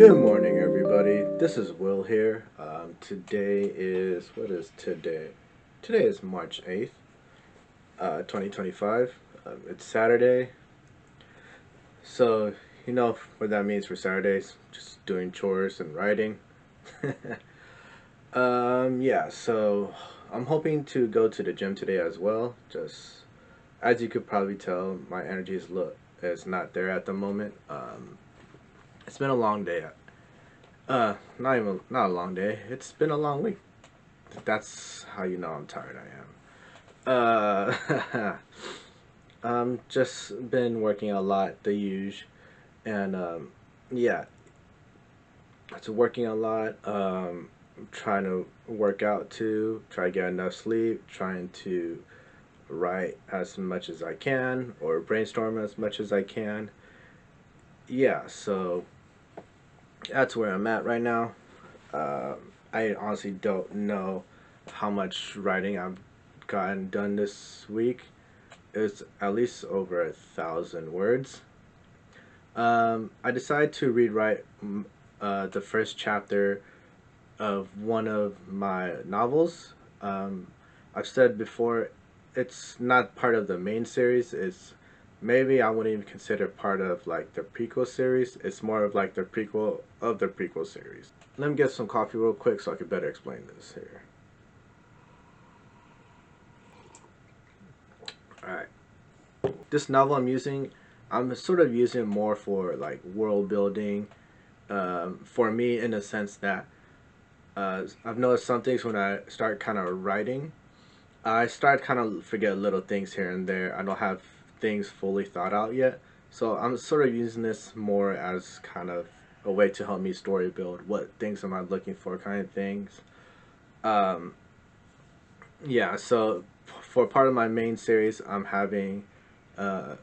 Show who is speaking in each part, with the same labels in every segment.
Speaker 1: Good morning, everybody. This is Will here. What is today? Today is March 8th, 2025. It's Saturday. So, you know what that means for Saturdays? Just doing chores and writing. Yeah, so I'm hoping to go to the gym today as well. Just as you could probably tell, my energy is not there at the moment. It's been a long day. Not a long day. It's been a long week. That's how you know I'm tired I am. Just been working a lot, the huge, and yeah, it's working a lot. Trying to work out too, try to get enough sleep, trying to write as much as I can or brainstorm as much as I can. Yeah, so that's where I'm at right now. I honestly don't know how much writing I've gotten done this week. It's at least over 1,000 words. I decided to rewrite the first chapter of one of my novels. I've said before, it's not part of the main series. It's maybe I wouldn't even consider part of like the prequel series. It's more of like the prequel of the prequel series. Let me get some coffee real quick so I can better explain this here. All right. This novel I'm sort of using it more for like world building. For me, in a sense that I've noticed some things when I start kind of writing. I start kind of forget little things here and there. I don't have things fully thought out yet. So I'm sort of using this more as kind of a way to help me story build. What things am I looking for, kind of things. Um, yeah, so for part of my main series, I'm having uh,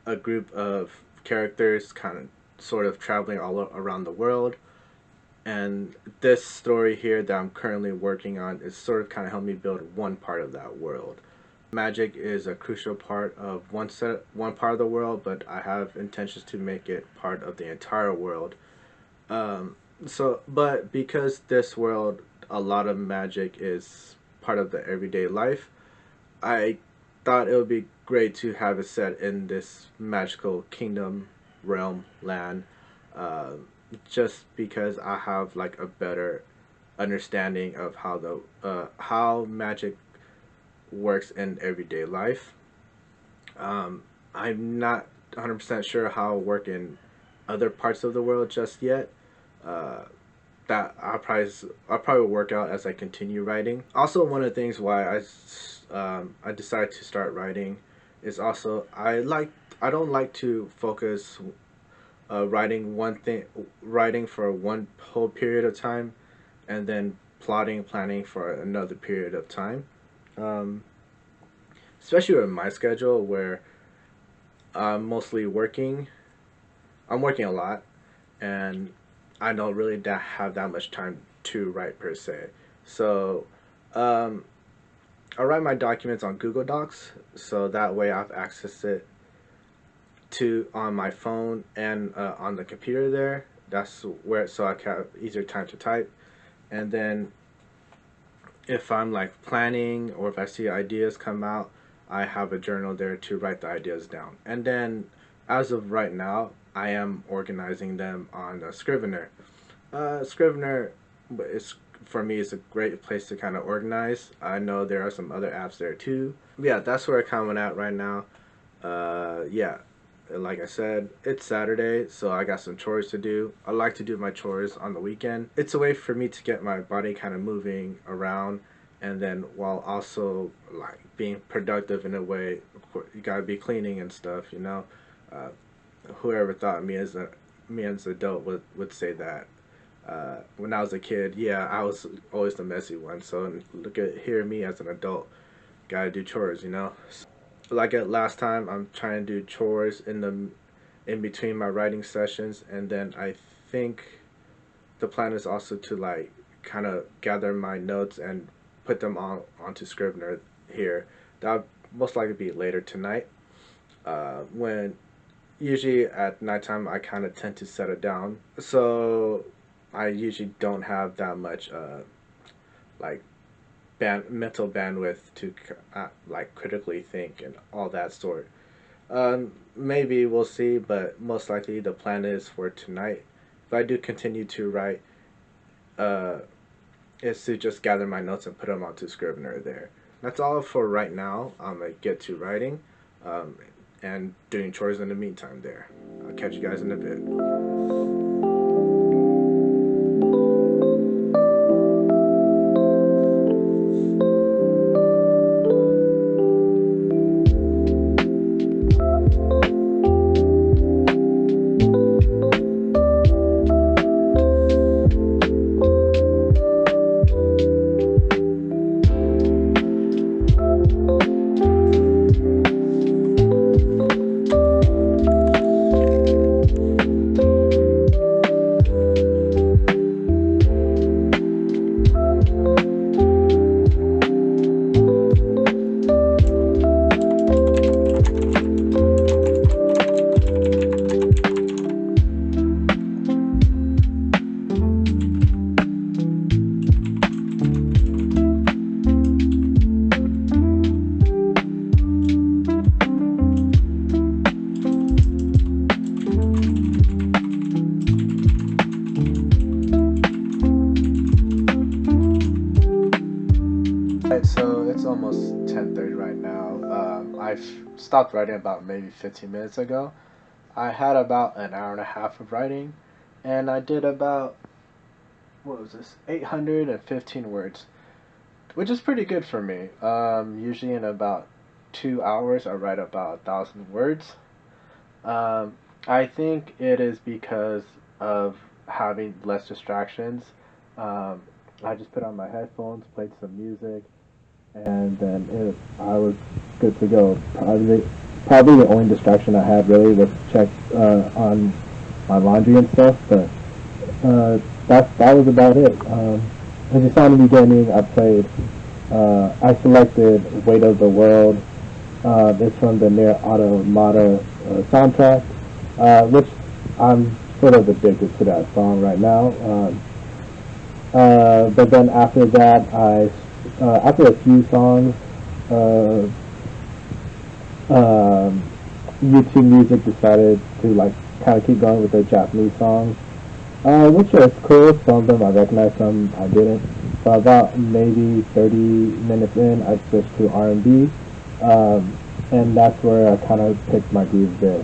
Speaker 1: a group of characters kind of sort of traveling around the world. And this story here that I'm currently working on is sort of kind of helped me build one part of that world. Magic is a crucial part of one part of the world, but I have intentions to make it part of the entire world. Um, but because this world, a lot of magic is part of the everyday life, I thought it would be great to have it set in this magical kingdom, realm, land, uh, just because I have like a better understanding of how magic works in everyday life. I'm not 100% sure how it work in other parts of the world just yet. Uh, that I'll probably work out as I continue writing. Also, one of the things why I decided to start writing is also I don't like to focus writing for one whole period of time, and then planning for another period of time. Um, Especially with my schedule where I'm mostly working. I'm working a lot, and I don't really have that much time to write per se. So, um, I write my documents on Google Docs, so that way I've access it to on my phone and on the computer there. That's where so I can have easier time to type. And then if I'm like planning or if I see ideas come out, I have a journal there to write the ideas down. And then as of right now, I am organizing them on Scrivener. Scrivener is for me is a great place to kind of organize. I know there are some other apps there too. Yeah, that's where I'm at right now. Yeah, like I said, it's Saturday, so I got some chores to do. I like to do my chores on the weekend. It's a way for me to get my body kind of moving around, and then while also like being productive in a way. Of course, you gotta be cleaning and stuff, you know. Uh, Whoever thought me as an adult would say that. When I was a kid, yeah, I was always the messy one. So look at here me as an adult, gotta do chores, you know. Like at last time, I'm trying to do chores in between my writing sessions, and then I think the plan is also to like kind of gather my notes and put them onto Scrivener here. That'll most likely be later tonight. When usually at nighttime I kind of tend to settle down, so I usually don't have that much like mental bandwidth to like critically think and all that sort. Maybe we'll see, but most likely the plan is for tonight. If I do continue to write, uh, is to just gather my notes and put them onto Scrivener there. That's all for right now. I'm gonna get to writing, um, and doing chores in the meantime. There. I'll catch you guys in a bit. Right, so it's almost 10:30 right now. I've stopped writing about maybe 15 minutes ago. I had about an hour and a half of writing, and I did about, what was this, 815 words, which is pretty good for me. Usually in about 2 hours, I write about 1,000 words. Um, I think it is because of having less distractions. Um, I just put on my headphones, played some music, and then I was good to go. Probably the only distraction I had really was check on my laundry and stuff, but that was about it. As you saw in the beginning, I selected "Weight of the World." It's from the Near Automata soundtrack, which I'm sort of addicted to that song right now. But then after that, after a few songs, uh, um, YouTube Music decided to like kind of keep going with the Japanese songs, which was cool. Some of them I recognized, some I didn't. So about maybe 30 minutes in, I switched to R&B, and that's where I kind of picked my groove there.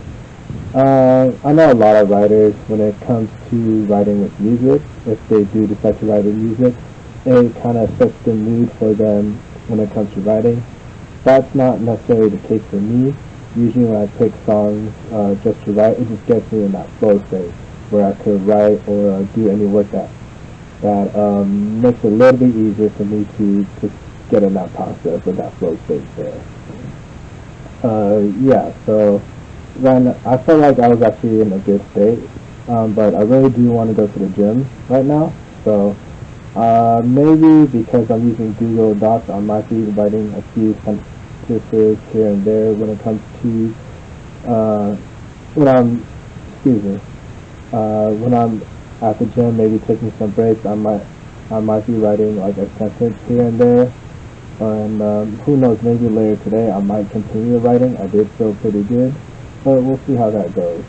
Speaker 1: I know a lot of writers, when it comes to writing with music, if they do decide to write with music, it kind of sets the mood for them when it comes to writing. That's not necessarily the case for me. Usually when I pick songs just to write, it just gets me in that flow state where I could write or do any work that makes it a little bit easier for me to just get in that process of that flow state there. Yeah, so then I felt like I was actually in a good state, but I really do want to go to the gym right now. So maybe because I'm using Google Docs, I might be writing a few sentences here and there when it comes to uh, when I'm excuse me when I'm at the gym, maybe taking some breaks. I might be writing like a sentence here and there. And who knows, maybe later today I might continue writing. I did feel pretty good, but we'll see how that goes.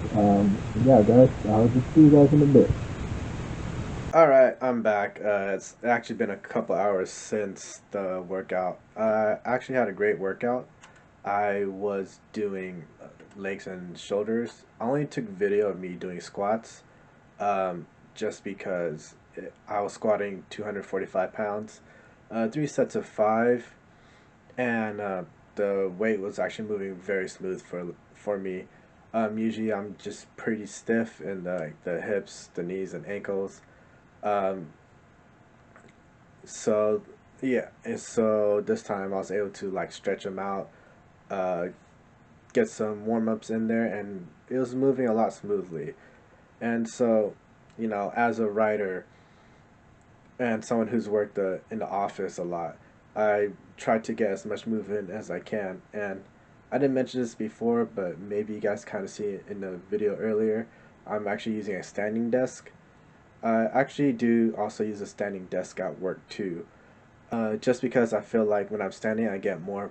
Speaker 1: Yeah, guys, I'll just see you guys in a bit. All right, I'm back. It's actually been a couple hours since the workout. I actually had a great workout. I was doing legs and shoulders. I only took video of me doing squats, just because I was squatting 245 pounds, 3 sets of five, and the weight was actually moving very smooth for me. Usually I'm just pretty stiff in the hips, the knees, and ankles. Um, so yeah, and so this time I was able to like stretch them out, uh, get some warm ups in there, and it was moving a lot smoothly. And so, as a writer and someone who's worked in the office a lot, I try to get as much movement as I can. And I didn't mention this before, but maybe you guys kind of see it in the video earlier. I'm actually using a standing desk. I actually do also use a standing desk at work too. Just because I feel like when I'm standing, I get more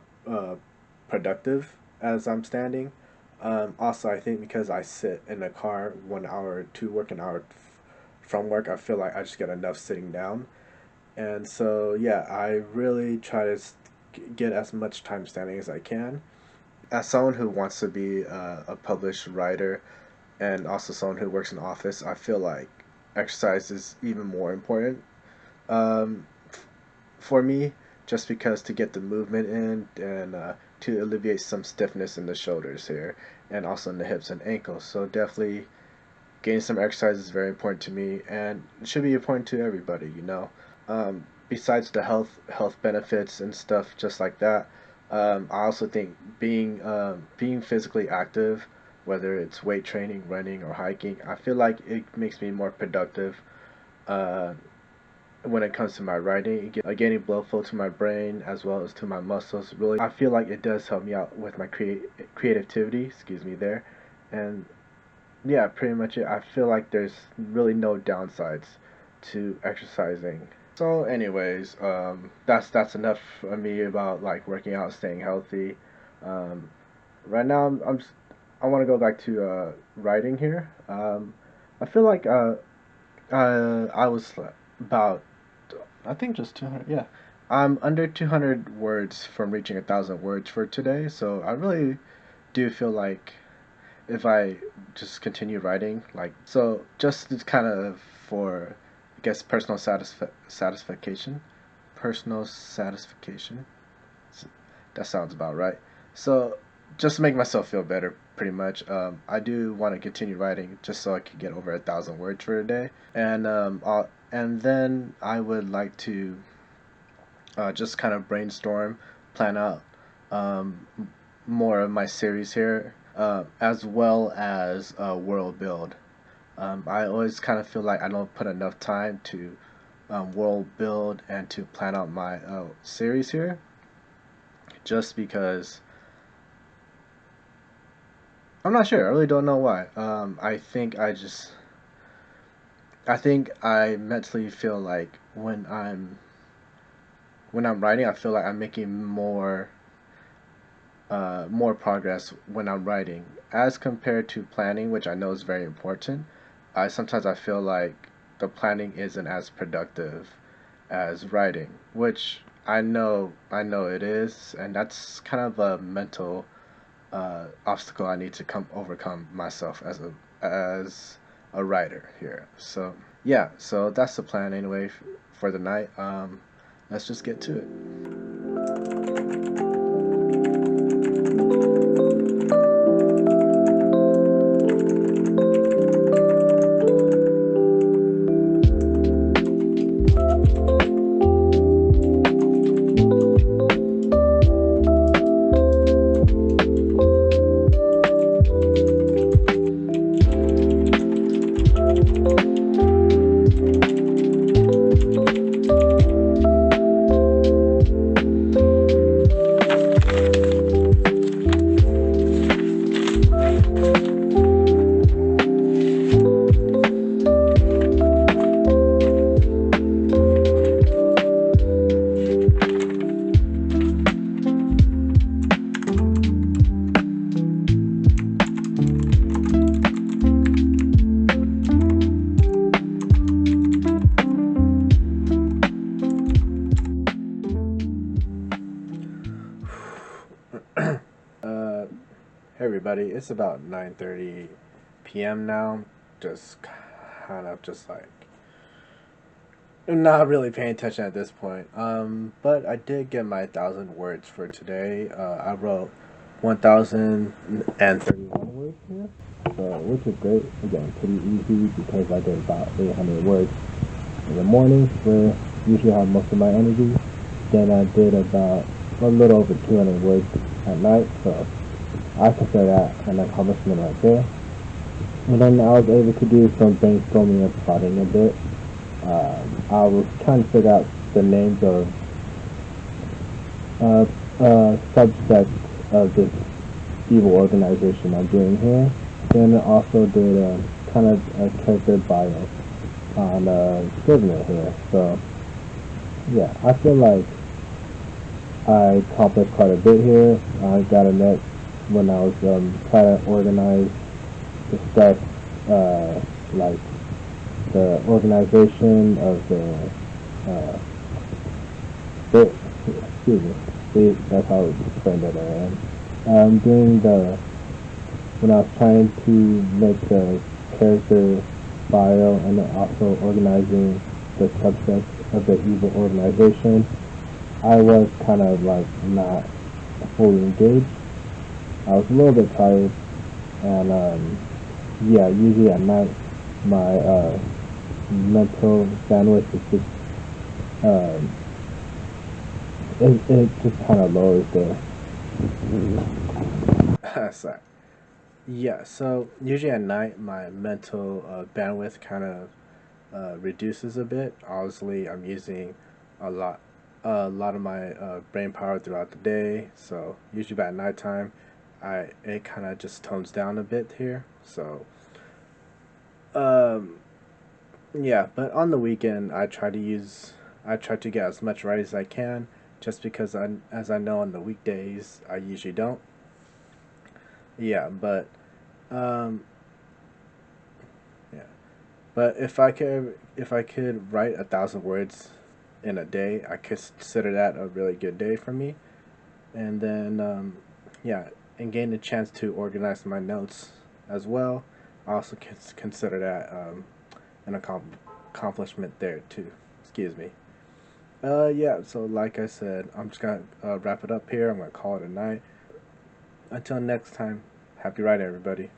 Speaker 1: productive as I'm standing. Also, I think because I sit in the car 1 hour to work, an hour from work, I feel like I just get enough sitting down. And so, yeah, I really try to get as much time standing as I can. As someone who wants to be a published writer and also someone who works in office, I feel like exercise is even more important. Um, for me, just because to get the movement in and to alleviate some stiffness in the shoulders here and also in the hips and ankles. So definitely getting some exercise is very important to me and it should be important to everybody, you know. Besides the health benefits and stuff just like that, I also think being physically active, whether it's weight training, running, or hiking, I feel like it makes me more productive. Uh, when it comes to my writing, gaining blood flow to my brain as well as to my muscles. Really, I feel like it does help me out with my creativity. Excuse me there, and yeah, pretty much it. I feel like there's really no downsides to exercising. So, anyways, that's enough for me about like working out, staying healthy. Um, right now, I want to go back to writing here. I feel like I was about I think just 200. Yeah, I'm under 200 words from reaching 1,000 words for today. So I really do feel like if I just continue writing, like so, just kind of for I guess personal satisfaction. That sounds about right. So just to make myself feel better, pretty much. I do want to continue writing just so I can get over 1,000 words for a day, and then I would like to just kind of brainstorm, plan out um, more of my series here, as well as world build. I always kind of feel like I don't put enough time to world build and to plan out my series here, just because I'm not sure. I really don't know why. I think I mentally feel like when I'm writing, I feel like I'm making more progress when I'm writing as compared to planning, which I know is very important. I feel like the planning isn't as productive as writing, which I know it is, and that's kind of a mental obstacle I need to come overcome myself as a writer here. So yeah, so that's the plan anyway for the night. Let's just get to it. Hey everybody, it's about 9:30 p.m. now. Just kind of just like not really paying attention at this point. But I did get my 1,000 words for today. I wrote 1,031 words here, so which is great. Again, pretty easy because I did about 800 words in the morning, where usually I have most of my energy. Then I did about a little over 200 words at night, so I consider that an accomplishment right there. And then I was able to do some brainstorming and plotting a bit. I was trying to figure out the names of subsets of this
Speaker 2: evil organization I'm doing here. Then also did kind of a character bio on Scrivener here. So yeah, I feel like I accomplished quite a bit here. I got a net when I was trying to organize the stuff, like the organization of uh, the excuse me, that's how it's framed it. Doing the when I was trying to make the character bio and then also organizing the subsets of the evil organization, I was kind of like not fully engaged. I was a little bit tired, and yeah, usually at night my mental bandwidth is just um, it just kind of lowers there.
Speaker 1: Sorry. Yeah, so usually at night, my mental bandwidth kind of reduces a bit. Obviously, I'm using a lot, a lot of my brain power throughout the day. So usually by nighttime, it kind of just tones down a bit here. So um, yeah, but on the weekend, I try to get as much right as I can. Just because as I know on the weekdays, I usually don't. Yeah, but um, yeah. But if I could write 1,000 words in a day, I consider that a really good day for me. And then, yeah, and gain a chance to organize my notes as well. I also consider that an accomplishment there too. Excuse me. Yeah. So like I said, I'm just gonna wrap it up here. I'm gonna call it a night. Until next time, happy writing, everybody.